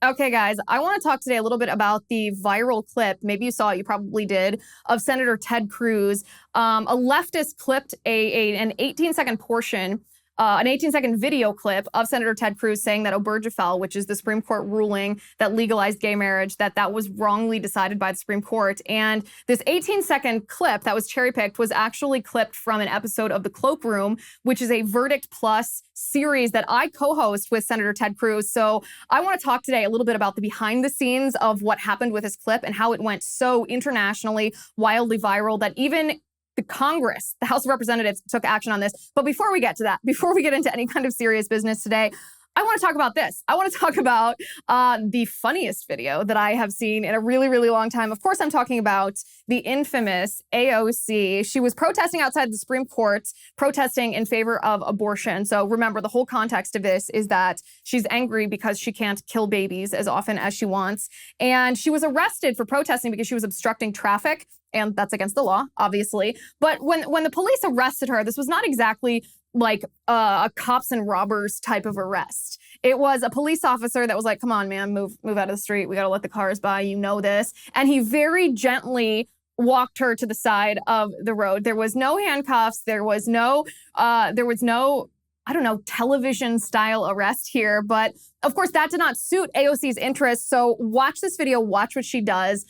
Okay, guys, I want to talk today a little bit about the viral clip. Maybe you saw it, you probably did, of Senator Ted Cruz. A leftist clipped an 18-second portion, an 18-second video clip of Senator Ted Cruz saying that Obergefell, which is the Supreme Court ruling that legalized gay marriage, that was wrongly decided by the Supreme Court. And this 18-second clip that was cherry-picked was actually clipped from an episode of The Cloakroom, which is a Verdict Plus series that I co-host with Senator Ted Cruz. So I want to talk today a little bit about the behind the scenes of what happened with this clip and how it went so internationally, wildly viral, that even the Congress, the House of Representatives, took action on this. But before we get to that, before we get into any kind of serious business today, I want to talk about this. I want to talk about the funniest video that I have seen in a really, really long time. Of course, I'm talking about the infamous AOC. She was protesting outside the Supreme Court, protesting in favor of abortion. So remember, the whole context of this is that she's angry because she can't kill babies as often as she wants. And she was arrested for protesting because she was obstructing traffic. And that's against the law, obviously. But when the police arrested her, this was not exactly like a cops and robbers type of arrest. It was a police officer that was like, come on, man, move out of the street. We got to let the cars by. You know this. And he very gently walked her to the side of the road. There was no handcuffs. There was no, I don't know, television style arrest here. But of course, that did not suit AOC's interests. So watch this video, watch what she does.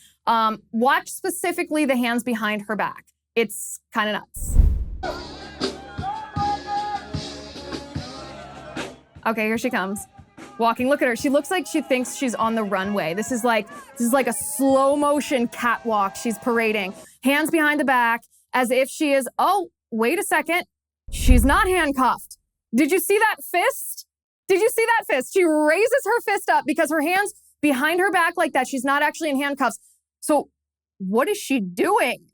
Watch specifically the hands behind her back. It's kind of nuts. Okay, here she comes. Walking, look at her. She looks like she thinks she's on the runway. This is like a slow motion catwalk she's parading. Hands behind the back as if she is, oh, wait a second. She's not handcuffed. Did you see that fist? Did you see that fist? She raises her fist up because her hands behind her back like that. She's not actually in handcuffs. So what is she doing?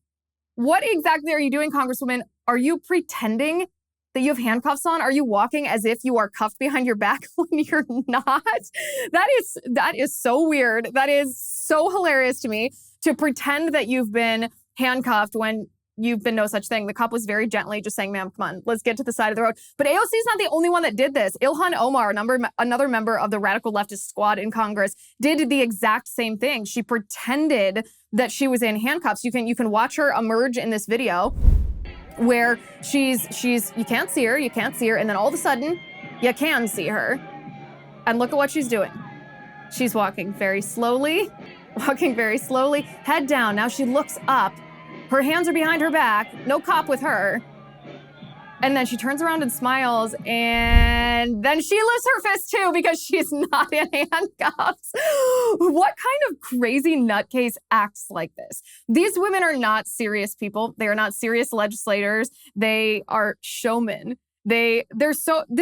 What exactly are you doing, Congresswoman? Are you pretending that you have handcuffs on? Are you walking as if you are cuffed behind your back when you're not? That is so weird. That is so hilarious to me, to pretend that you've been handcuffed when you've been no such thing. The cop was very gently just saying, ma'am, come on, let's get to the side of the road. But AOC is not the only one that did this. Ilhan Omar, another member of the radical leftist squad in Congress, did the exact same thing. She pretended that she was in handcuffs. You can watch her emerge in this video where she's you can't see her, and then all of a sudden, you can see her. And look at what she's doing. She's walking very slowly, head down. Now she looks up. Her hands are behind her back, no cop with her. And then she turns around and smiles, and then she lifts her fist too because she's not in handcuffs. What kind of crazy nutcase acts like this? These women are not serious people. They are not serious legislators. They are showmen. This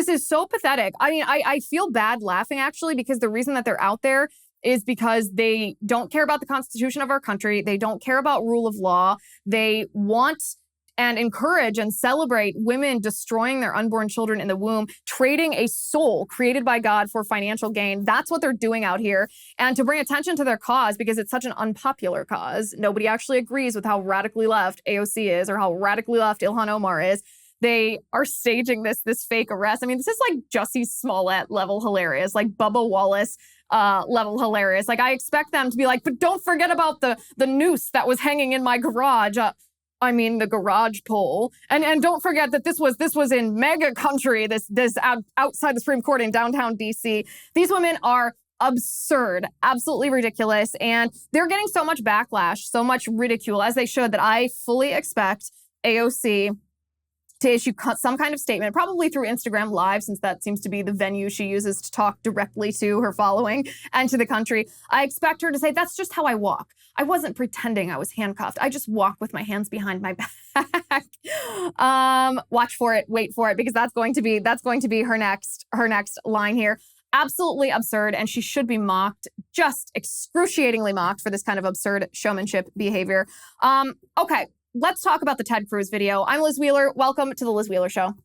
is so pathetic. I mean, I feel bad laughing actually, because the reason that they're out there is because they don't care about the Constitution of our country. They don't care about rule of law. They want and encourage and celebrate women destroying their unborn children in the womb, trading a soul created by God for financial gain. That's what they're doing out here. And to bring attention to their cause, because it's such an unpopular cause, nobody actually agrees with how radically left AOC is or how radically left Ilhan Omar is. They are staging this fake arrest. I mean, this is like Jussie Smollett level hilarious, like Bubba Wallace level hilarious. Like, I expect them to be like, but don't forget about the noose that was hanging in my garage. The garage pole. And don't forget that this was in mega country, this outside the Supreme Court in downtown DC. These women are absurd, absolutely ridiculous. And they're getting so much backlash, so much ridicule, as they should, that I fully expect AOC to issue some kind of statement, probably through Instagram Live, since that seems to be the venue she uses to talk directly to her following and to the country. I expect her to say, that's just how I walk. I wasn't pretending I was handcuffed. I just walk with my hands behind my back. Watch for it, wait for it, because that's going to be her next line here. Absolutely absurd, and she should be mocked, just excruciatingly mocked for this kind of absurd showmanship behavior. Okay. Let's talk about the Ted Cruz video. I'm Liz Wheeler. Welcome to the Liz Wheeler Show.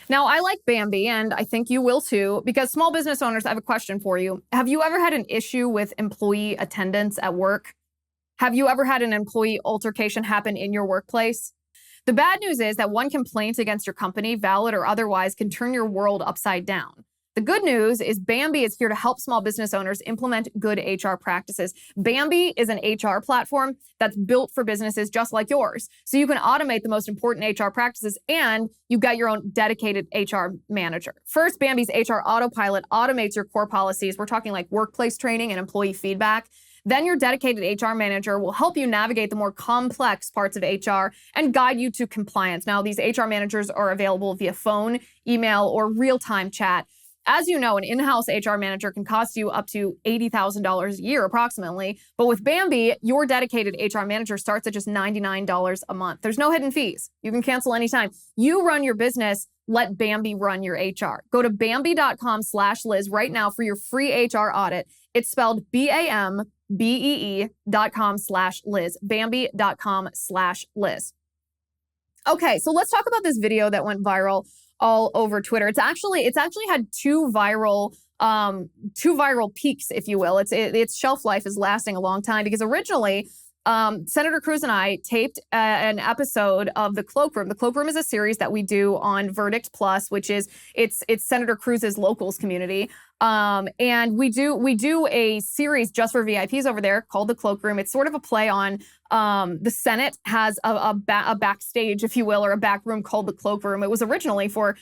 Now, I like Bambi, and I think you will too, because small business owners, I have a question for you. Have you ever had an issue with employee attendance at work? Have you ever had an employee altercation happen in your workplace? The bad news is that one complaint against your company, valid or otherwise, can turn your world upside down. The good news is Bambee is here to help small business owners implement good HR practices. Bambee is an HR platform that's built for businesses just like yours. So you can automate the most important HR practices, and you've got your own dedicated HR manager. First, Bambee's HR Autopilot automates your core policies. We're talking like workplace training and employee feedback. Then your dedicated HR manager will help you navigate the more complex parts of HR and guide you to compliance. Now, these HR managers are available via phone, email, or real-time chat. As you know, an in-house HR manager can cost you up to $80,000 a year approximately. But with Bambee, your dedicated HR manager starts at just $99 a month. There's no hidden fees. You can cancel anytime. You run your business. Let Bambee run your HR. Go to Bambee.com/Liz right now for your free HR audit. It's spelled BAMBEE.com/Liz. Bambee.com/Liz. Okay, so let's talk about this video that went viral all over Twitter. It's actually had two viral peaks, if you will. Its shelf life is lasting a long time because originally Senator Cruz and I taped an episode of The Cloakroom. The Cloakroom is a series that we do on Verdict Plus, which is it's Senator Cruz's locals community. And we do a series just for VIPs over there called The Cloakroom. It's sort of a play on the Senate has a backstage, if you will, or a back room called The Cloakroom. It was originally for,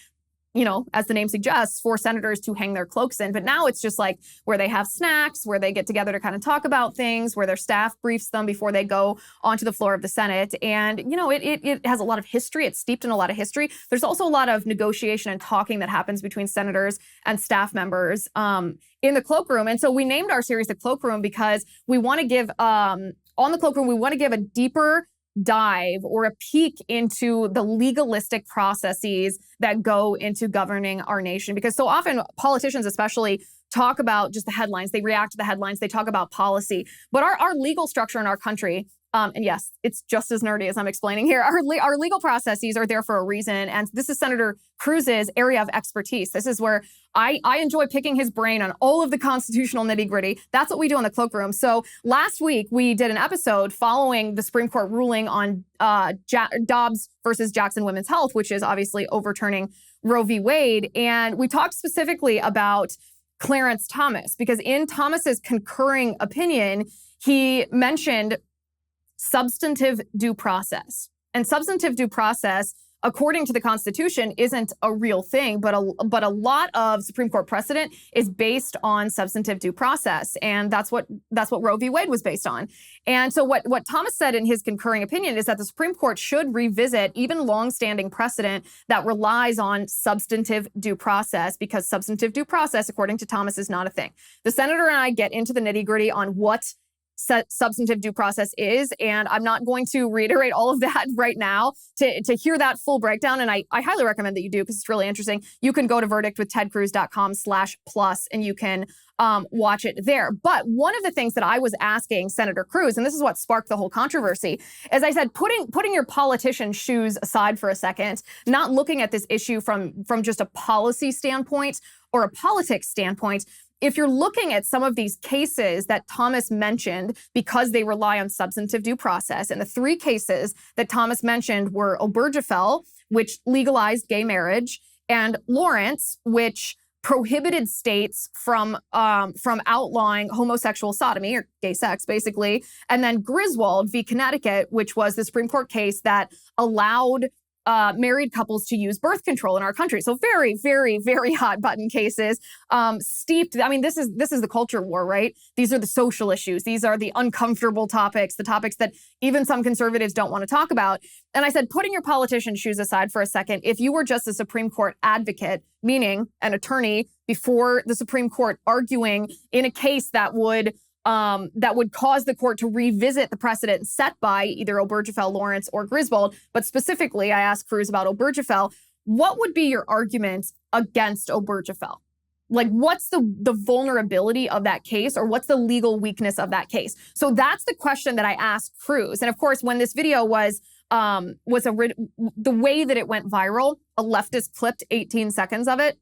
as the name suggests, for senators to hang their cloaks in. But now it's just like where they have snacks, where they get together to kind of talk about things, where their staff briefs them before they go onto the floor of the Senate. And, it has a lot of history. It's steeped in a lot of history. There's also a lot of negotiation and talking that happens between senators and staff members in the Cloakroom. And so we named our series The Cloakroom because we want to give, on The Cloakroom, we want to give a deeper dive or a peek into the legalistic processes that go into governing our nation. Because so often politicians especially talk about just the headlines. They react to the headlines. They talk about policy. But our legal structure in our country, and yes, it's just as nerdy as I'm explaining here. Our legal processes are there for a reason. And this is Senator Cruz's area of expertise. This is where I enjoy picking his brain on all of the constitutional nitty gritty. That's what we do in the Cloakroom. So last week, we did an episode following the Supreme Court ruling on Dobbs versus Jackson Women's Health, which is obviously overturning Roe v. Wade. And we talked specifically about Clarence Thomas, because in Thomas's concurring opinion, he mentioned substantive due process. And substantive due process, according to the Constitution, isn't a real thing, but a lot of Supreme Court precedent is based on substantive due process, and that's what Roe v. Wade was based on. And so what Thomas said in his concurring opinion is that the Supreme Court should revisit even longstanding precedent that relies on substantive due process, because substantive due process, according to Thomas, is not a thing. The senator and I get into the nitty-gritty on what substantive due process is, and I'm not going to reiterate all of that right now. To hear that full breakdown, and I highly recommend that you do because it's really interesting, you can go to verdictwithtedcruz.com/plus and you can watch it there. But one of the things that I was asking Senator Cruz, and this is what sparked the whole controversy, as I said, putting your politician shoes aside for a second, not looking at this issue from just a policy standpoint or a politics standpoint. If you're looking at some of these cases that Thomas mentioned, because they rely on substantive due process, and the three cases that Thomas mentioned were Obergefell, which legalized gay marriage, and Lawrence, which prohibited states from outlawing homosexual sodomy or gay sex, basically, and then Griswold v. Connecticut, which was the Supreme Court case that allowed married couples to use birth control in our country. So very, very, very hot button cases, steeped. I mean, this is the culture war, right? These are the social issues. These are the uncomfortable topics, the topics that even some conservatives don't want to talk about. And I said, putting your politician shoes aside for a second, if you were just a Supreme Court advocate, meaning an attorney before the Supreme Court arguing in a case that would cause the court to revisit the precedent set by either Obergefell, Lawrence, or Griswold. But specifically, I asked Cruz about Obergefell. What would be your argument against Obergefell? Like, what's the vulnerability of that case, or what's the legal weakness of that case? So that's the question that I asked Cruz. And of course, when this video was the way that it went viral, a leftist clipped 18 seconds of it.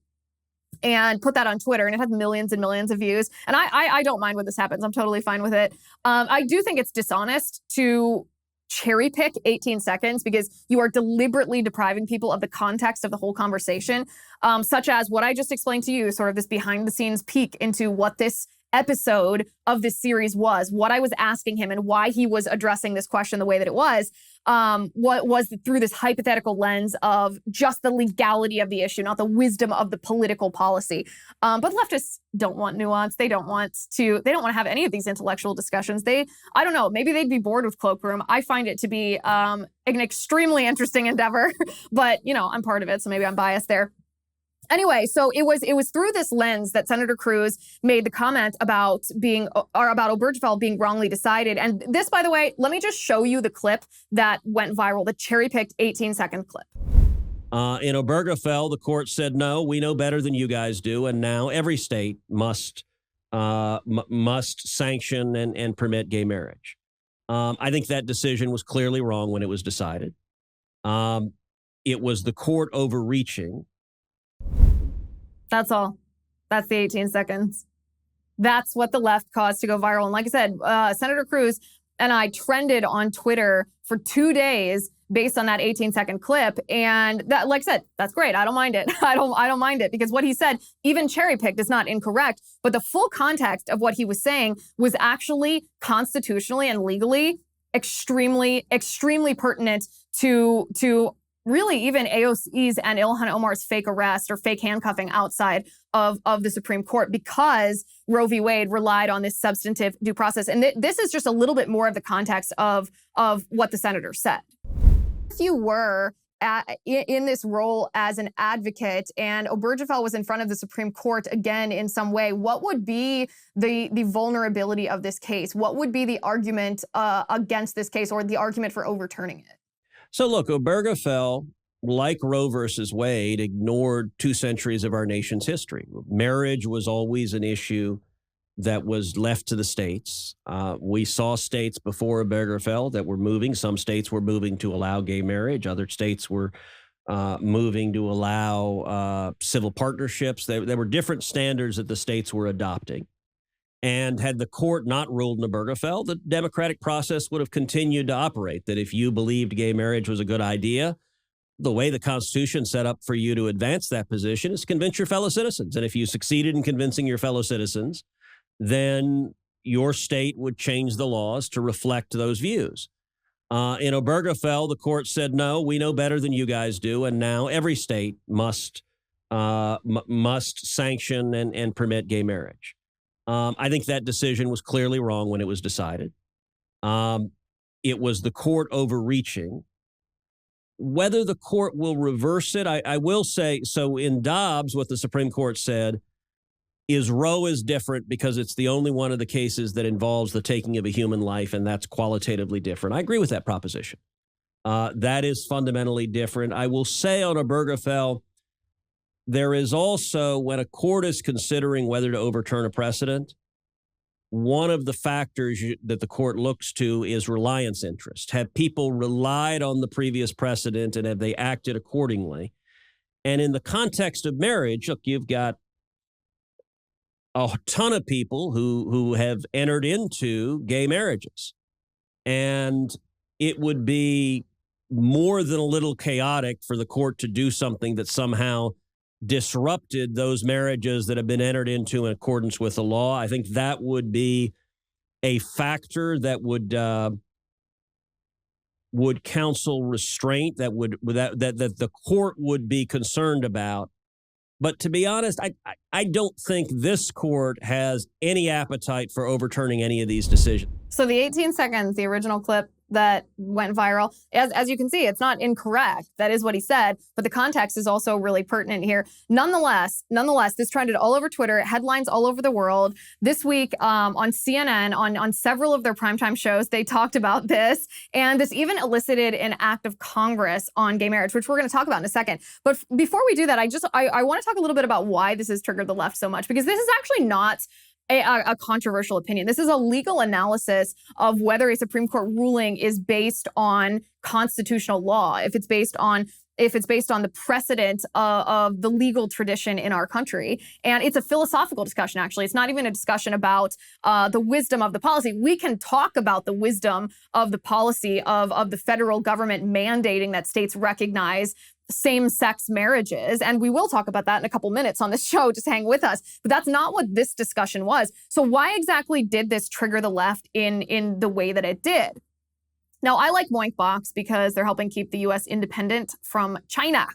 and put that on Twitter, and it had millions and millions of views. And I don't mind when this happens. I'm totally fine with it. I do think it's dishonest to cherry pick 18 seconds because you are deliberately depriving people of the context of the whole conversation, such as what I just explained to you, sort of this behind the scenes peek into what this episode of this series was, what I was asking him and why he was addressing this question the way that it was, what was through this hypothetical lens of just the legality of the issue, not the wisdom of the political policy. But leftists don't want nuance. They don't want to have any of these intellectual discussions. I don't know, maybe they'd be bored with Cloakroom. I find it to be an extremely interesting endeavor, but I'm part of it, so maybe I'm biased there. Anyway, so it was through this lens that Senator Cruz made the comment about Obergefell being wrongly decided. And this, by the way, let me just show you the clip that went viral, the cherry-picked 18-second clip. In Obergefell, the court said, no, we know better than you guys do, and now every state must sanction and permit gay marriage. I think that decision was clearly wrong when it was decided. It was the court overreaching. That's all. That's the 18 seconds. That's what the left caused to go viral. And like I said, Senator Cruz and I trended on Twitter for 2 days based on that 18-second clip. And that, like I said, that's great. I don't mind it. I don't mind it because what he said, even cherry-picked, is not incorrect. But the full context of what he was saying was actually constitutionally and legally extremely, extremely pertinent to really even AOC's and Ilhan Omar's fake arrest or fake handcuffing outside of the Supreme Court because Roe v. Wade relied on this substantive due process. And this is just a little bit more of the context of what the senator said. If you were in this role as an advocate and Obergefell was in front of the Supreme Court again in some way, what would be the vulnerability of this case? What would be the argument against this case or the argument for overturning it? So look, Obergefell, like Roe versus Wade, ignored 2 centuries of our nation's history. Marriage was always an issue that was left to the states. We saw states before Obergefell that were moving. Some states were moving to allow gay marriage. Other states were moving to allow civil partnerships. There were different standards that the states were adopting. And had the court not ruled in Obergefell, the democratic process would have continued to operate, that if you believed gay marriage was a good idea, the way the Constitution set up for you to advance that position is to convince your fellow citizens. And if you succeeded in convincing your fellow citizens, then your state would change the laws to reflect those views. In Obergefell, the court said, no, we know better than you guys do, and now every state must sanction and permit gay marriage. I think that decision was clearly wrong when it was decided. It was the court overreaching. Whether the court will reverse it, I will say, so in Dobbs, what the Supreme Court said is Roe is different because it's the only one of the cases that involves the taking of a human life, and that's qualitatively different. I agree with that proposition. That is fundamentally different. I will say on Obergefell, there is also, when a court is considering whether to overturn a precedent, one of the factors that the court looks to is reliance interest. Have people relied on the previous precedent and have they acted accordingly? And in the context of marriage, look, you've got a ton of people who have entered into gay marriages. And it would be more than a little chaotic for the court to do something that somehow disrupted those marriages that have been entered into in accordance with the law. I think that would be a factor that would counsel restraint, that the court would be concerned about. But to be honest, I don't think this court has any appetite for overturning any of these decisions. So the 18 seconds, the original clip that went viral, as you can see, it's not incorrect. That is what he said, but the context is also really pertinent here. Nonetheless, this trended all over Twitter, headlines all over the world. This week on CNN, on several of their primetime shows, they talked about this, and this even elicited an act of Congress on gay marriage, which we're going to talk about in a second. But before we do that, I want to talk a little bit about why this has triggered the left so much, because this is actually not a controversial opinion. This is a legal analysis of whether a Supreme Court ruling is based on constitutional law, if it's based on if it's based on the precedent of the legal tradition in our country. And it's a philosophical discussion, actually. It's not even a discussion about the wisdom of the policy. We can talk about the wisdom of the policy of the federal government mandating that states recognize same-sex marriages. And we will talk about that in a couple minutes on this show. Just hang with us. But that's not what this discussion was. So why exactly did this trigger the left in the way that it did? Now, I like Moinkbox because they're helping keep the U.S. independent from China.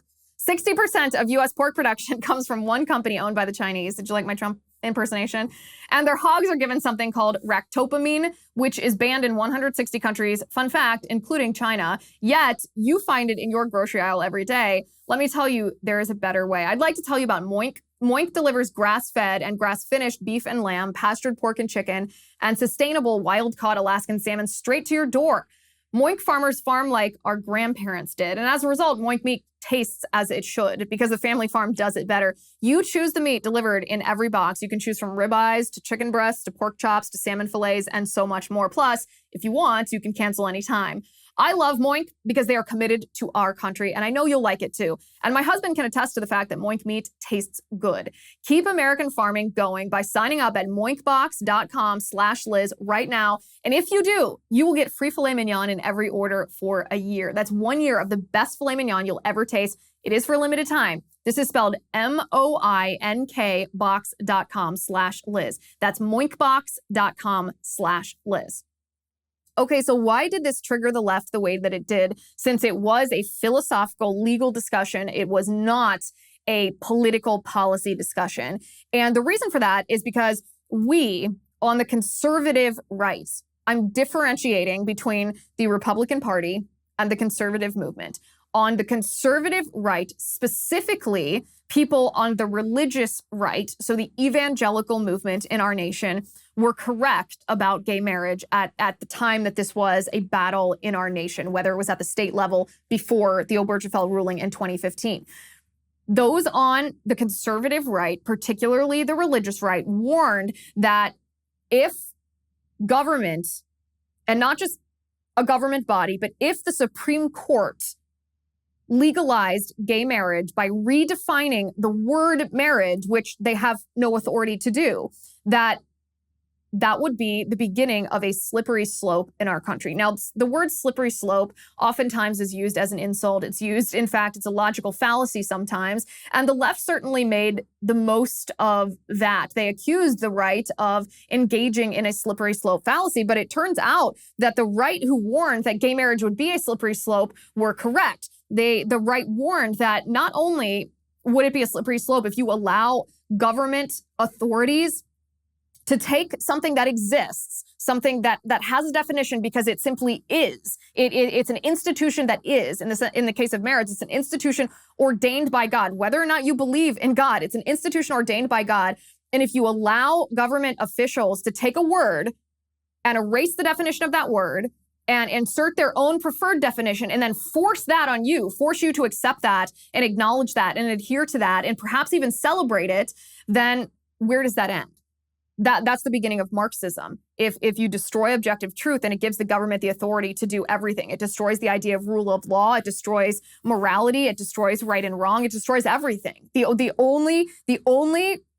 60% of U.S. pork production comes from one company owned by the Chinese. Did you like my Trump impersonation? And their hogs are given something called ractopamine, which is banned in 160 countries, fun fact, including China. Yet, you find it in your grocery aisle every day. Let me tell you, there is a better way. I'd like to tell you about Moink. Moink delivers grass-fed and grass-finished beef and lamb, pastured pork and chicken, and sustainable wild-caught Alaskan salmon straight to your door. Moink farmers farm like our grandparents did. And as a result, Moink meat tastes as it should because the family farm does it better. You choose the meat delivered in every box. You can choose from ribeyes to chicken breasts to pork chops to salmon fillets and so much more. Plus, if you want, you can cancel anytime. I love Moink because they are committed to our country, and I know you'll like it too. And my husband can attest to the fact that Moink meat tastes good. Keep American farming going by signing up at moinkbox.com/Liz right now. And if you do, you will get free filet mignon in every order for a year. That's 1 year of the best filet mignon you'll ever taste. It is for a limited time. This is spelled MOINK box.com/Liz. That's moinkbox.com/Liz. Okay, so why did this trigger the left the way that it did? Since it was a philosophical, legal discussion, it was not a political policy discussion. And the reason for that is because we, on the conservative right, I'm differentiating between the Republican Party and the conservative movement. On the conservative right, specifically, people on the religious right, so the evangelical movement in our nation, were correct about gay marriage at the time that this was a battle in our nation, whether it was at the state level before the Obergefell ruling in 2015. Those on the conservative right, particularly the religious right, warned that if government, and not just a government body, but if the Supreme Court legalized gay marriage by redefining the word marriage, which they have no authority to do, that would be the beginning of a slippery slope in our country. Now, the word slippery slope oftentimes is used as an insult. It's used, in fact, it's a logical fallacy sometimes. And the left certainly made the most of that. They accused the right of engaging in a slippery slope fallacy. But it turns out that the right who warned that gay marriage would be a slippery slope were correct. The right warned that not only would it be a slippery slope if you allow government authorities to take something that exists, something that has a definition because it simply is. It's an institution that is. In the case of marriage, it's an institution ordained by God. Whether or not you believe in God, it's an institution ordained by God. And if you allow government officials to take a word and erase the definition of that word and insert their own preferred definition and then force that on you, force you to accept that and acknowledge that and adhere to that and perhaps even celebrate it, then where does that end? That's the beginning of Marxism. If you destroy objective truth, then it gives the government the authority to do everything. It destroys the idea of rule of law. It destroys morality. It destroys right and wrong. It destroys everything. The only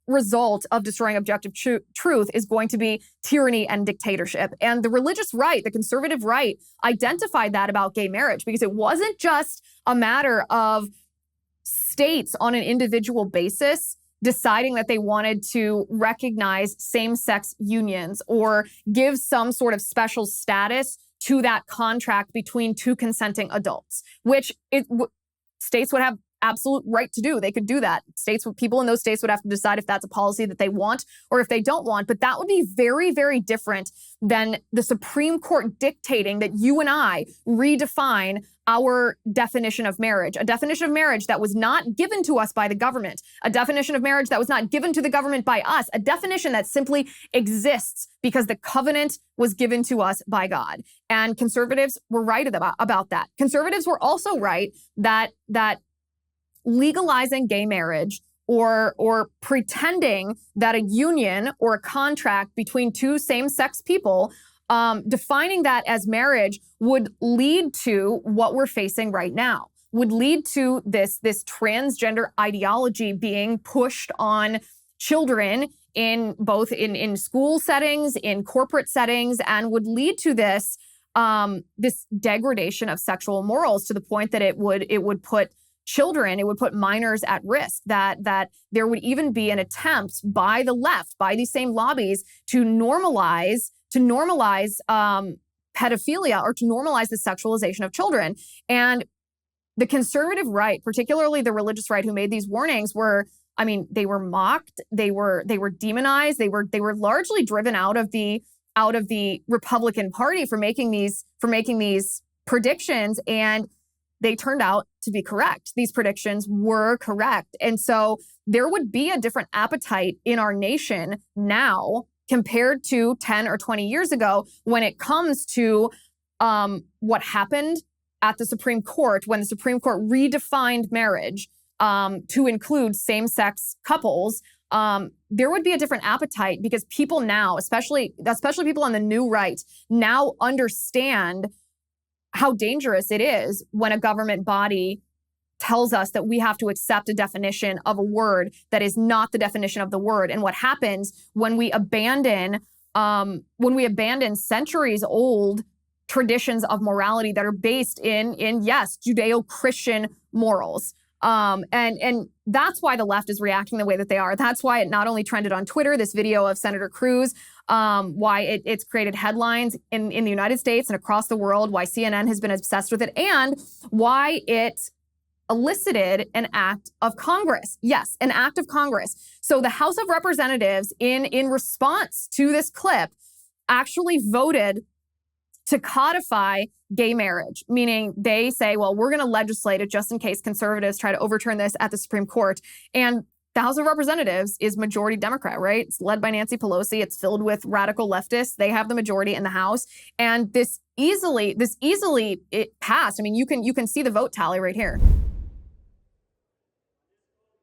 result of destroying objective truth is going to be tyranny and dictatorship. And the religious right, the conservative right, identified that about gay marriage because it wasn't just a matter of states on an individual basis deciding that they wanted to recognize same-sex unions or give some sort of special status to that contract between two consenting adults, which states would have absolute right to do. They could do that. People in those states would have to decide if that's a policy that they want or if they don't want. But that would be very, very different than the Supreme Court dictating that you and I redefine our definition of marriage, a definition of marriage that was not given to us by the government, a definition of marriage that was not given to the government by us, a definition that simply exists because the covenant was given to us by God. And conservatives were right about that. Conservatives were also right that legalizing gay marriage or pretending that a union or a contract between two same-sex people, defining that as marriage would lead to what we're facing right now. would lead to this transgender ideology being pushed on children in both in school settings, in corporate settings, and would lead to this this degradation of sexual morals to the point that it would put children, it would put minors at risk, that there would even be an attempt by the left, by these same lobbies, to normalize pedophilia, or to normalize the sexualization of children. And the conservative right, particularly the religious right who made these warnings, were, I mean, they were mocked, they were demonized, they were largely driven out of the Republican Party for making these predictions, and they turned out to be correct. These predictions were correct. And so there would be a different appetite in our nation now compared to 10 or 20 years ago when it comes to what happened at the Supreme Court when the Supreme Court redefined marriage to include same-sex couples. There would be a different appetite because people now, especially people on the new right, now understand how dangerous it is when a government body tells us that we have to accept a definition of a word that is not the definition of the word. And what happens when we abandon centuries-old traditions of morality that are based in yes, Judeo-Christian morals. And that's why the left is reacting the way that they are. That's why it not only trended on Twitter, this video of Senator Cruz, why it's created headlines in the United States and across the world, why CNN has been obsessed with it, and why it elicited an act of Congress. Yes, an act of Congress. So the House of Representatives, in response to this clip, actually voted to codify gay marriage, meaning they say, well, we're going to legislate it just in case conservatives try to overturn this at the Supreme Court. And the House of Representatives is majority Democrat, right? It's led by Nancy Pelosi. It's filled with radical leftists. They have the majority in the House. And this easily it passed. I mean, you can see the vote tally right here.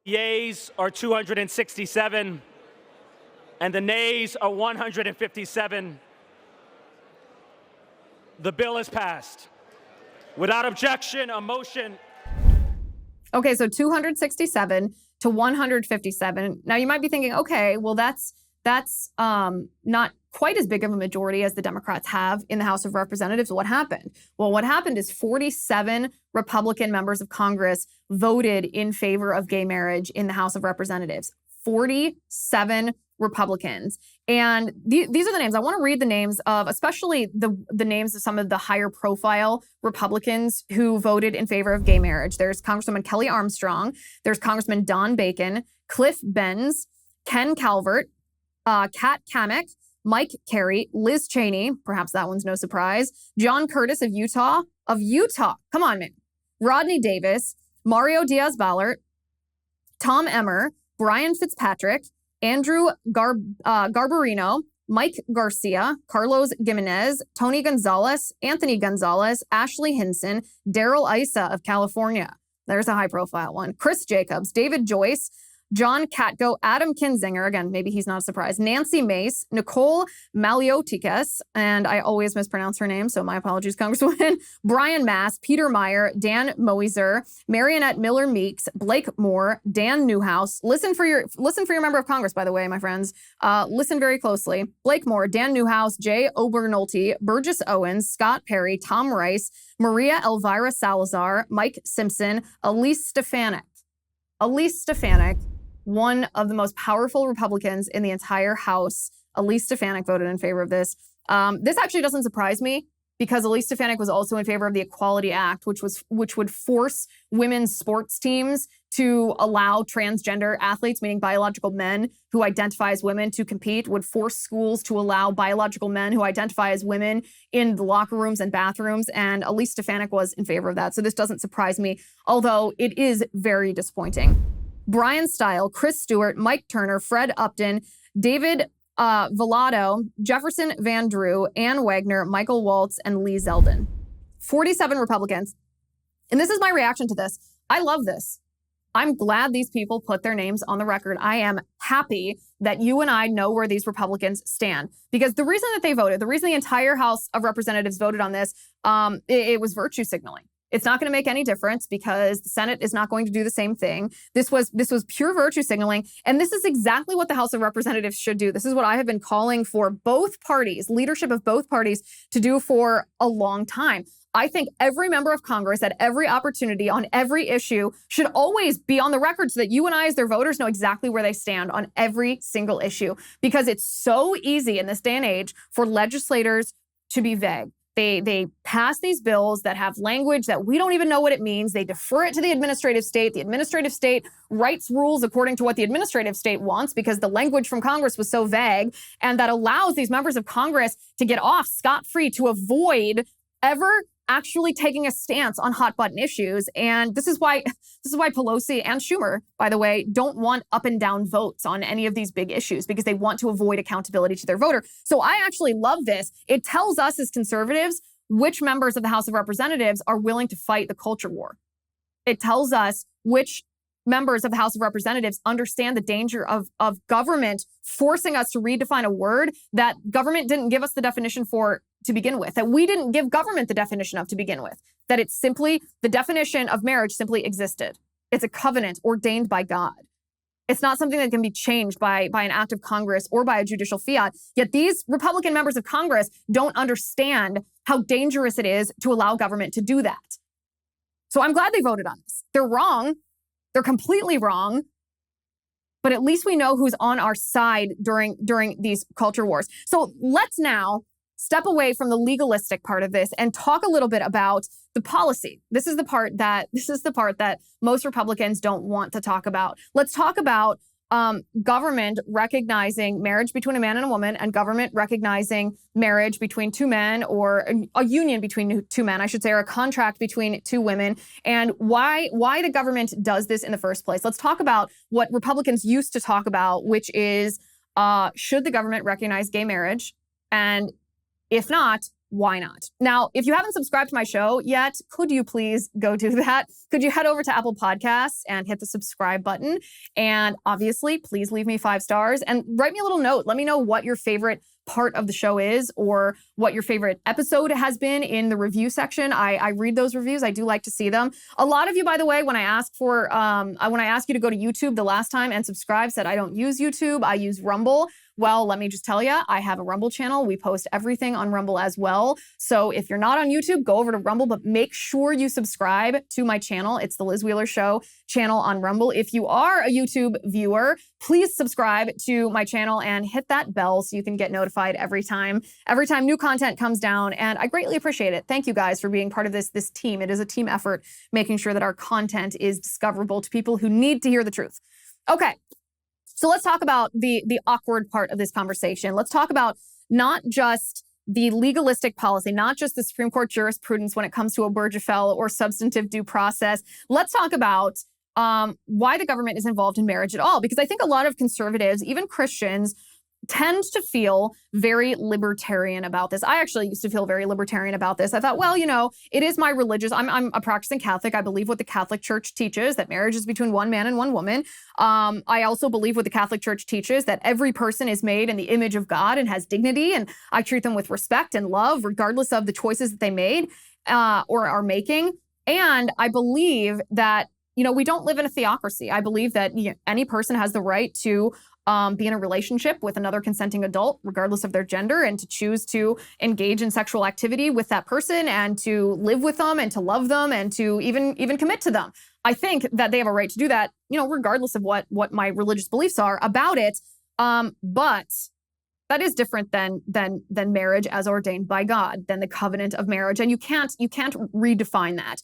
Yeas are 267, and the nays are 157. The bill is passed. Without objection, a motion. Okay, so 267 to 157. Now you might be thinking, okay, well that's not quite as big of a majority as the Democrats have in the House of Representatives. What happened? Well, what happened is 47 Republican members of Congress voted in favor of gay marriage in the House of Representatives. 47 Republicans. And these are the names. I want to read the names of, especially the names of some of the higher profile Republicans who voted in favor of gay marriage. There's Congresswoman Kelly Armstrong. There's Congressman Don Bacon, Cliff Benz, Ken Calvert, Kat Kamek, Mike Carey, Liz Cheney, perhaps that one's no surprise, John Curtis of Utah, come on, man, Rodney Davis, Mario Diaz-Balart, Tom Emmer, Brian Fitzpatrick, Andrew Garbarino, Mike Garcia, Carlos Gimenez, Tony Gonzalez, Anthony Gonzalez, Ashley Hinson, Daryl Issa of California. There's a high-profile one. Chris Jacobs, David Joyce, John Katko, Adam Kinzinger, again, maybe he's not a surprise, Nancy Mace, Nicole Maliotikis, and I always mispronounce her name, so my apologies, Congresswoman, Brian Mass, Peter Meyer, Dan Moiser, Marionette Miller Meeks, Blake Moore, Dan Newhouse. Listen for your member of Congress, by the way, my friends. Listen very closely. Blake Moore, Dan Newhouse, Jay Obernolte, Burgess Owens, Scott Perry, Tom Rice, Maria Elvira Salazar, Mike Simpson, Elise Stefanik, one of the most powerful Republicans in the entire House. Elise Stefanik voted in favor of this. This actually doesn't surprise me because Elise Stefanik was also in favor of the Equality Act, which would force women's sports teams to allow transgender athletes, meaning biological men who identify as women, to compete, would force schools to allow biological men who identify as women in the locker rooms and bathrooms. And Elise Stefanik was in favor of that. So this doesn't surprise me, although it is very disappointing. Brian Stile, Chris Stewart, Mike Turner, Fred Upton, David Villado, Jefferson Van Drew, Ann Wagner, Michael Waltz, and Lee Zeldin. 47 Republicans. And this is my reaction to this. I love this. I'm glad these people put their names on the record. I am happy that you and I know where these Republicans stand. Because the reason that they voted, the reason the entire House of Representatives voted on this, it was virtue signaling. It's not going to make any difference because the Senate is not going to do the same thing. This was pure virtue signaling. And this is exactly what the House of Representatives should do. This is what I have been calling for both parties, leadership of both parties, to do for a long time. I think every member of Congress at every opportunity on every issue should always be on the record so that you and I as their voters know exactly where they stand on every single issue, because it's so easy in this day and age for legislators to be vague. They pass these bills that have language that we don't even know what it means. They defer it to the administrative state. The administrative state writes rules according to what the administrative state wants because the language from Congress was so vague, and that allows these members of Congress to get off scot-free, to avoid ever actually taking a stance on hot button issues. And this is why Pelosi and Schumer, by the way, don't want up and down votes on any of these big issues, because they want to avoid accountability to their voter. So I actually love this. It tells us as conservatives which members of the House of Representatives are willing to fight the culture war. It tells us which members of the House of Representatives understand the danger of government forcing us to redefine a word that government didn't give us the definition for to begin with, that we didn't give government the definition of to begin with, that it's simply, the definition of marriage simply existed. It's a covenant ordained by God. It's not something that can be changed by an act of Congress or by a judicial fiat. Yet these Republican members of Congress don't understand how dangerous it is to allow government to do that. So I'm glad they voted on this. They're wrong. They're completely wrong. But at least we know who's on our side during these culture wars. So let's now step away from the legalistic part of this and talk a little bit about the policy. This is the part that most Republicans don't want to talk about. Let's talk about government recognizing marriage between a man and a woman, and government recognizing marriage between two men, or a union between two men, I should say, or a contract between two women, and why the government does this in the first place. Let's talk about what Republicans used to talk about, which is should the government recognize gay marriage? And if not, why not? Now, if you haven't subscribed to my show yet, could you please go do that? Could you head over to Apple Podcasts and hit the subscribe button? And obviously, please leave me 5 stars and write me a little note. Let me know what your favorite part of the show is, or what your favorite episode has been in the review section. I read those reviews. I do like to see them. A lot of you, by the way, when I asked you to go to YouTube the last time and subscribe, said I don't use YouTube, I use Rumble. Well, let me just tell you, I have a Rumble channel. We post everything on Rumble as well. So if you're not on YouTube, go over to Rumble, but make sure you subscribe to my channel. It's the Liz Wheeler Show channel on Rumble. If you are a YouTube viewer, please subscribe to my channel and hit that bell so you can get notified every time new content comes down. And I greatly appreciate it. Thank you guys for being part of this team. It is a team effort, making sure that our content is discoverable to people who need to hear the truth. Okay. So let's talk about the awkward part of this conversation. Let's talk about not just the legalistic policy, not just the Supreme Court jurisprudence when it comes to Obergefell or substantive due process. Let's talk about why the government is involved in marriage at all. Because I think a lot of conservatives, even Christians, tend to feel very libertarian about this. I actually used to feel very libertarian about this. I thought, well, it is my religious, I'm a practicing Catholic. I believe what the Catholic Church teaches, that marriage is between one man and one woman. I also believe what the Catholic Church teaches, that every person is made in the image of God and has dignity, and I treat them with respect and love, regardless of the choices that they made or are making. And I believe that, we don't live in a theocracy. I believe that any person has the right to be in a relationship with another consenting adult, regardless of their gender, and to choose to engage in sexual activity with that person, and to live with them, and to love them, and to even commit to them. I think that they have a right to do that, regardless of what my religious beliefs are about it. But that is different than marriage as ordained by God, than the covenant of marriage, and you can't redefine that.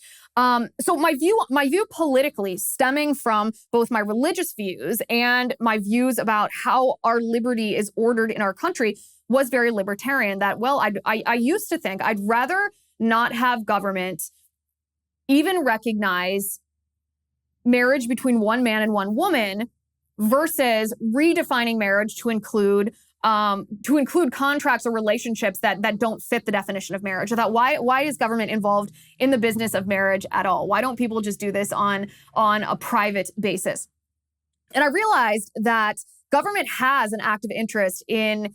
So my view politically, stemming from both my religious views and my views about how our liberty is ordered in our country, was very libertarian. That, well, I used to think I'd rather not have government even recognize marriage between one man and one woman, versus redefining marriage to include contracts or relationships that don't fit the definition of marriage. I thought, why is government involved in the business of marriage at all? Why don't people just do this on a private basis? And I realized that government has an active interest in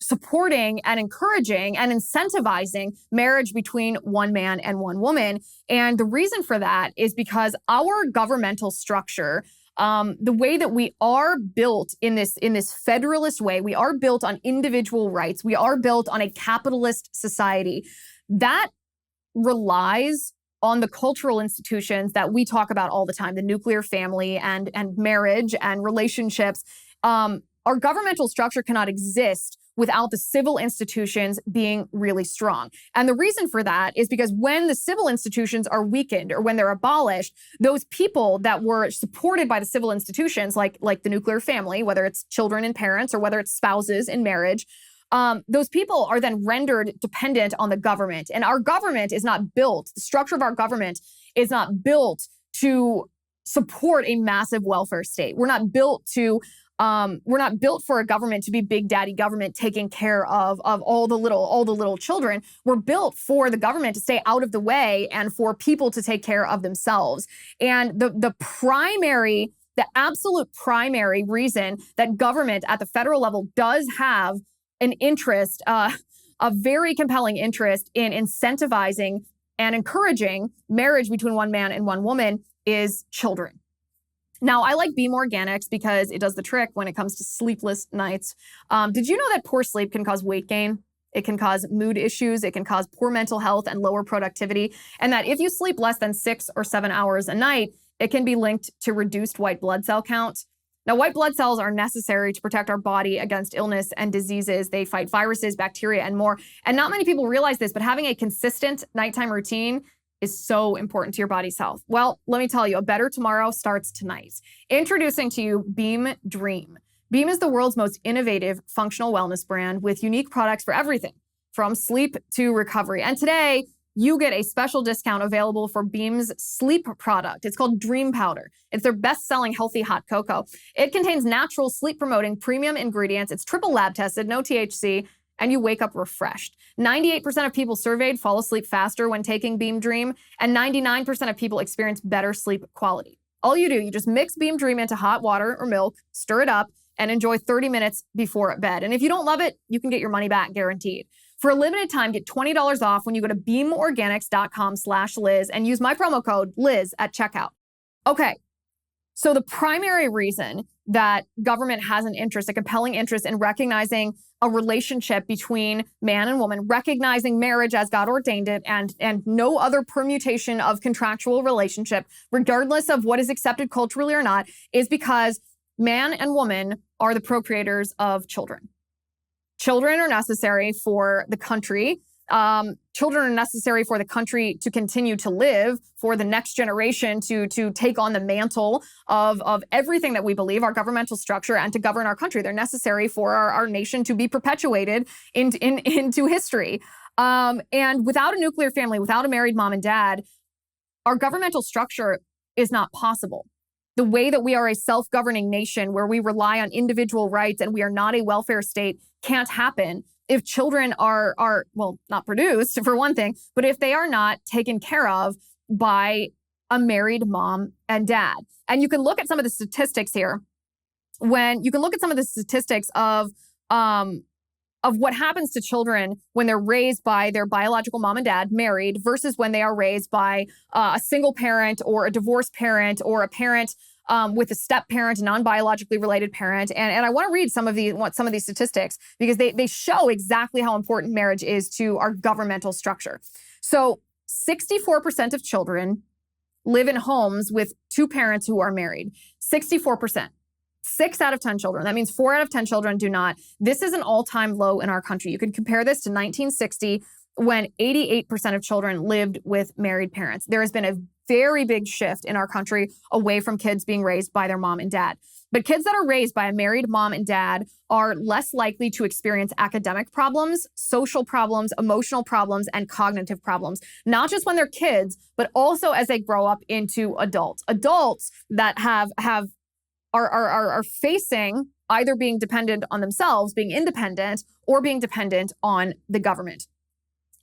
supporting and encouraging and incentivizing marriage between one man and one woman. And the reason for that is because our governmental structure, the way that we are built in this federalist way, we are built on individual rights, we are built on a capitalist society that relies on the cultural institutions that we talk about all the time, the nuclear family and marriage and relationships. Our governmental structure cannot exist without the civil institutions being really strong. And the reason for that is because when the civil institutions are weakened or when they're abolished, those people that were supported by the civil institutions, like the nuclear family, whether it's children and parents or whether it's spouses in marriage, those people are then rendered dependent on the government. And our government is not built, the structure of our government is not built to support a massive welfare state. We're not built for a government to be big daddy government taking care of all the little children. We're built for the government to stay out of the way and for people to take care of themselves. And the absolute primary reason that government at the federal level does have an interest, a very compelling interest in incentivizing and encouraging marriage between one man and one woman is children. Now, I like Beam Organics because it does the trick when it comes to sleepless nights. Did you know that poor sleep can cause weight gain? It can cause mood issues. It can cause poor mental health and lower productivity. And that if you sleep less than 6 or 7 hours a night, it can be linked to reduced white blood cell count. Now, white blood cells are necessary to protect our body against illness and diseases. They fight viruses, bacteria, and more. And not many people realize this, but having a consistent nighttime routine is so important to your body's health. Well, let me tell you, a better tomorrow starts tonight. Introducing to you Beam Dream. Beam is the world's most innovative functional wellness brand with unique products for everything, from sleep to recovery. And today, you get a special discount available for Beam's sleep product. It's called Dream Powder. It's their best-selling healthy hot cocoa. It contains natural sleep-promoting premium ingredients. It's triple lab tested, no THC, and you wake up refreshed. 98% of people surveyed fall asleep faster when taking Beam Dream, and 99% of people experience better sleep quality. All you do, you just mix Beam Dream into hot water or milk, stir it up, and enjoy 30 minutes before bed. And if you don't love it, you can get your money back guaranteed. For a limited time, get $20 off when you go to beamorganics.com/Liz and use my promo code Liz at checkout. Okay, so the primary reason that government has an interest, a compelling interest in recognizing a relationship between man and woman, recognizing marriage as God ordained it and no other permutation of contractual relationship, regardless of what is accepted culturally or not, is because man and woman are the procreators of children. Children are necessary for the country. Children are necessary for the country to continue to live, for the next generation to take on the mantle of everything that we believe, our governmental structure, and to govern our country. They're necessary for our nation to be perpetuated into history. And without a nuclear family, without a married mom and dad, our governmental structure is not possible. The way that we are a self-governing nation where we rely on individual rights and we are not a welfare state can't happen if children are well, not produced, for one thing, but if they are not taken care of by a married mom and dad. And you can look at some of the statistics here. When you can look at some of the statistics of what happens to children when they're raised by their biological mom and dad, married, versus when they are raised by a single parent or a divorced parent or a parent with a step parent, a non-biologically related parent. And I want to read some of these statistics because they show exactly how important marriage is to our governmental structure. So 64% of children live in homes with two parents who are married. 64%. 6 out of 10 children. That means 4 out of 10 children do not. This is an all-time low in our country. You can compare this to 1960 when 88% of children lived with married parents. There has been a very big shift in our country away from kids being raised by their mom and dad. But kids that are raised by a married mom and dad are less likely to experience academic problems, social problems, emotional problems, and cognitive problems, not just when they're kids, but also as they grow up into adults. Adults that are facing either being dependent on themselves, being independent, or being dependent on the government.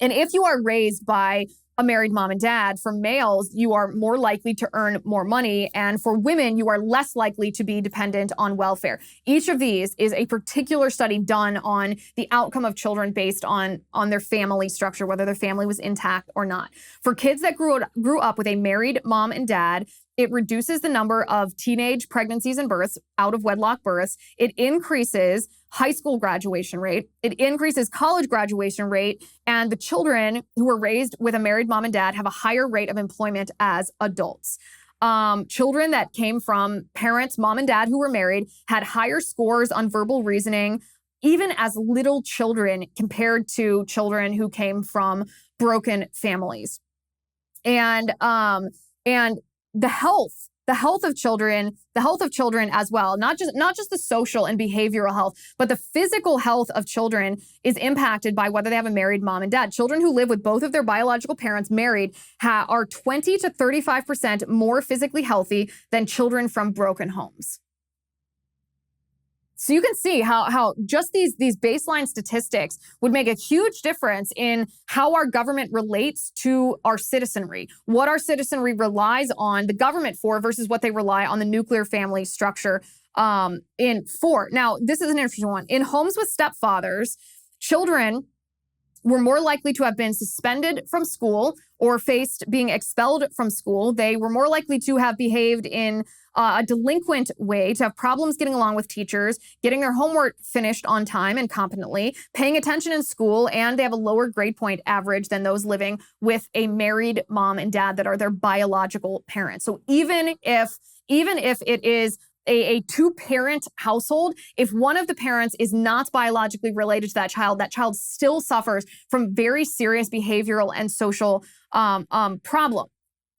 And if you are raised by a married mom and dad. For males, you are more likely to earn more money. And for women, you are less likely to be dependent on welfare. Each of these is a particular study done on the outcome of children based on their family structure, whether their family was intact or not. For kids that grew up with a married mom and dad, it reduces the number of teenage pregnancies and births, out of wedlock births. It increases high school graduation rate. It increases college graduation rate. And the children who were raised with a married mom and dad have a higher rate of employment as adults. Children that came from parents, mom and dad who were married, had higher scores on verbal reasoning, even as little children compared to children who came from broken families. And the health of children as well, not just the social and behavioral health, but the physical health of children is impacted by whether they have a married mom and dad. Children who live with both of their biological parents married are 20 to 35% more physically healthy than children from broken homes. So you can see how just these baseline statistics would make a huge difference in how our government relates to our citizenry, what our citizenry relies on the government for versus what they rely on the nuclear family structure for. Now, this is an interesting one. In homes with stepfathers, children were more likely to have been suspended from school or faced being expelled from school. They were more likely to have behaved in a delinquent way, to have problems getting along with teachers, getting their homework finished on time and competently, paying attention in school, and they have a lower grade point average than those living with a married mom and dad that are their biological parents. So even if it is a two-parent household, if one of the parents is not biologically related to that child still suffers from very serious behavioral and social problem.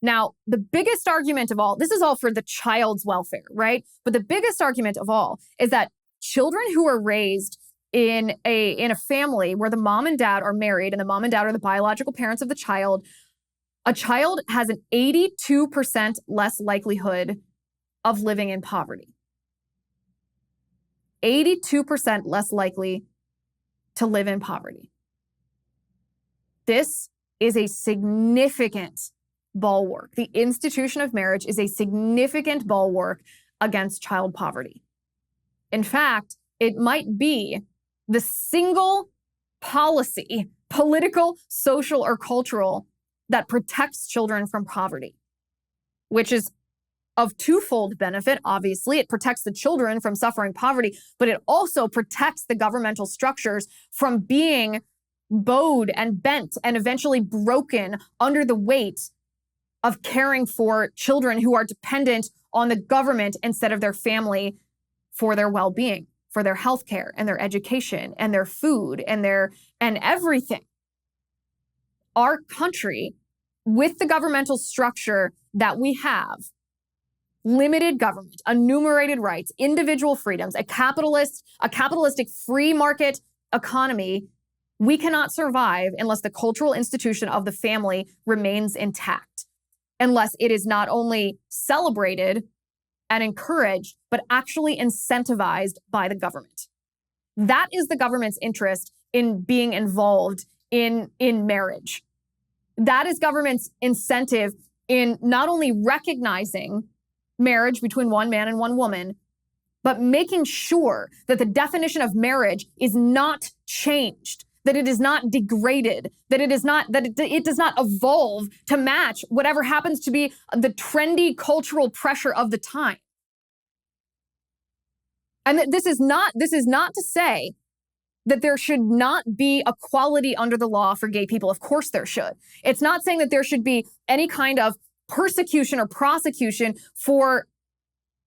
Now, the biggest argument of all, this is all for the child's welfare, right? But the biggest argument of all is that children who are raised in a family where the mom and dad are married and the mom and dad are the biological parents of the child, a child has an 82% less likelihood of living in poverty. 82% less likely to live in poverty. This is a significant bulwark. The institution of marriage is a significant bulwark against child poverty. In fact, it might be the single policy, political, social, or cultural, that protects children from poverty, which is of twofold benefit. Obviously, it protects the children from suffering poverty, but it also protects the governmental structures from being bowed and bent and eventually broken under the weight of caring for children who are dependent on the government instead of their family for their well-being, for their health care and their education and their food and everything. Our country, with the governmental structure that we have, limited government, enumerated rights, individual freedoms, a capitalistic free market economy, we cannot survive unless the cultural institution of the family remains intact, unless it is not only celebrated and encouraged, but actually incentivized by the government. That is the government's interest in being involved in marriage. That is government's incentive in not only recognizing marriage between one man and one woman, but making sure that the definition of marriage is not changed, that it is not degraded, that it does not evolve to match whatever happens to be the trendy cultural pressure of the time. And this is not to say that there should not be equality under the law for gay people. Of course there should. It's not saying that there should be any kind of persecution or prosecution for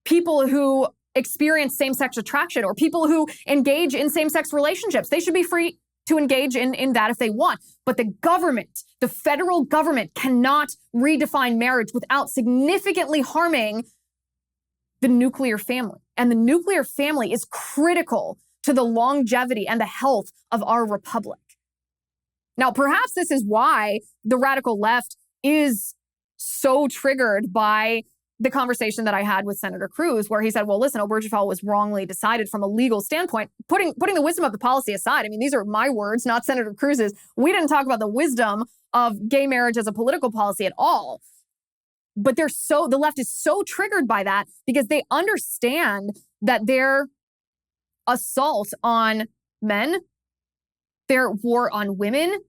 people who experience same-sex attraction or people who engage in same-sex relationships. They should be free to engage in that if they want. But the government, the federal government, cannot redefine marriage without significantly harming the nuclear family. And the nuclear family is critical to the longevity and the health of our republic. Now, perhaps this is why the radical left is so triggered by the conversation that I had with Senator Cruz, where he said, well, listen, Obergefell was wrongly decided from a legal standpoint, putting the wisdom of the policy aside. I mean, these are my words, not Senator Cruz's. We didn't talk about the wisdom of gay marriage as a political policy at all. But the left is so triggered by that because they understand that their assault on men, their war on women,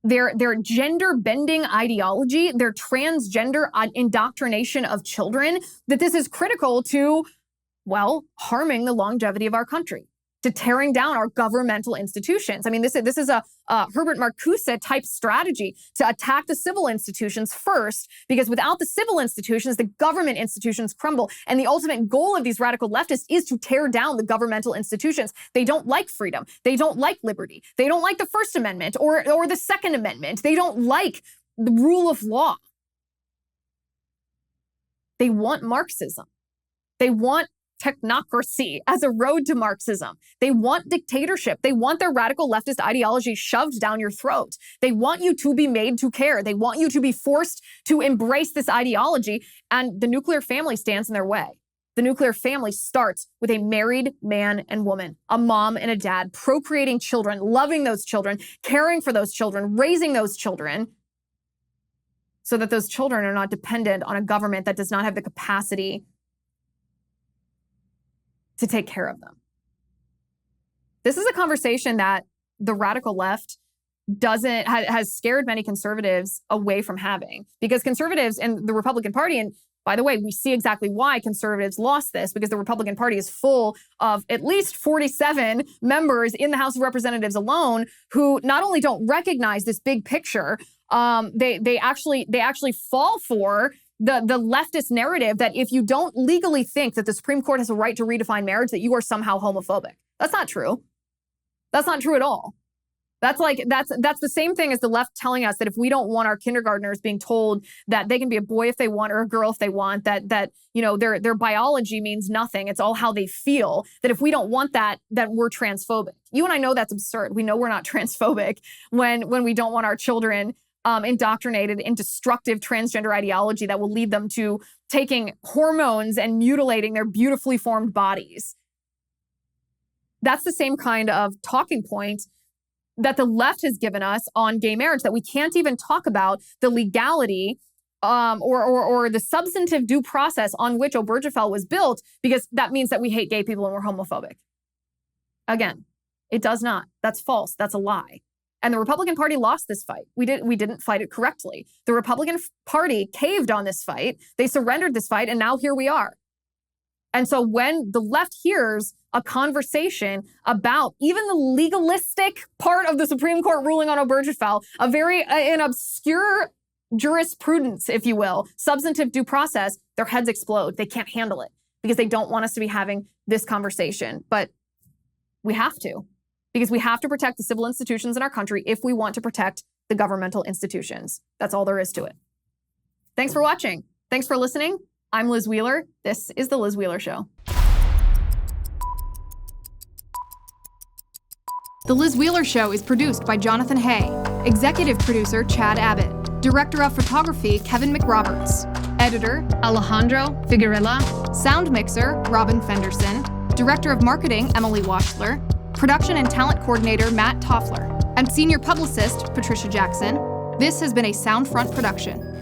their gender-bending ideology, their transgender indoctrination of children, that this is critical to, well, harming the longevity of our country, to tearing down our governmental institutions. I mean, this is a Herbert Marcuse type strategy to attack the civil institutions first, because without the civil institutions, the government institutions crumble. And the ultimate goal of these radical leftists is to tear down the governmental institutions. They don't like freedom. They don't like liberty. They don't like the First Amendment or the Second Amendment. They don't like the rule of law. They want Marxism. They want technocracy as a road to Marxism. They want dictatorship. They want their radical leftist ideology shoved down your throat. They want you to be made to care. They want you to be forced to embrace this ideology, and the nuclear family stands in their way. The nuclear family starts with a married man and woman, a mom and a dad, procreating children, loving those children, caring for those children, raising those children, so that those children are not dependent on a government that does not have the capacity to take care of them. This is a conversation that the radical left has scared many conservatives away from having, because conservatives in the Republican Party, and by the way, we see exactly why conservatives lost this, because the Republican Party is full of at least 47 members in the House of Representatives alone who not only don't recognize this big picture, they actually fall for the leftist narrative that if you don't legally think that the Supreme Court has a right to redefine marriage, that you are somehow homophobic. That's not true. That's not true at all. That's the same thing as the left telling us that if we don't want our kindergartners being told that they can be a boy if they want or a girl if they want, that you know their biology means nothing. It's all how they feel. That if we don't want that we're transphobic. You and I know that's absurd. We know we're not transphobic when we don't want our children indoctrinated in destructive transgender ideology that will lead them to taking hormones and mutilating their beautifully formed bodies. That's the same kind of talking point that the left has given us on gay marriage, that we can't even talk about the legality or the substantive due process on which Obergefell was built, because that means that we hate gay people and we're homophobic. Again, it does not. That's false. That's a lie. And the Republican Party lost this fight. We didn't fight it correctly. The Republican Party caved on this fight. They surrendered this fight, and now here we are. And so when the left hears a conversation about even the legalistic part of the Supreme Court ruling on Obergefell, an obscure jurisprudence, if you will, substantive due process, their heads explode. They can't handle it because they don't want us to be having this conversation. But we have to. Because we have to protect the civil institutions in our country if we want to protect the governmental institutions. That's all there is to it. Thanks for watching. Thanks for listening. I'm Liz Wheeler. This is The Liz Wheeler Show. The Liz Wheeler Show is produced by Jonathan Hay, executive producer Chad Abbott, director of photography Kevin McRoberts, editor Alejandro Figuerella, sound mixer Robin Fenderson, director of marketing Emily Washler, production and talent coordinator Matt Toffler, and senior publicist Patricia Jackson. This has been a Soundfront production.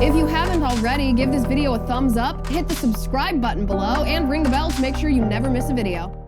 If you haven't already, give this video a thumbs up, hit the subscribe button below, and ring the bell to make sure you never miss a video.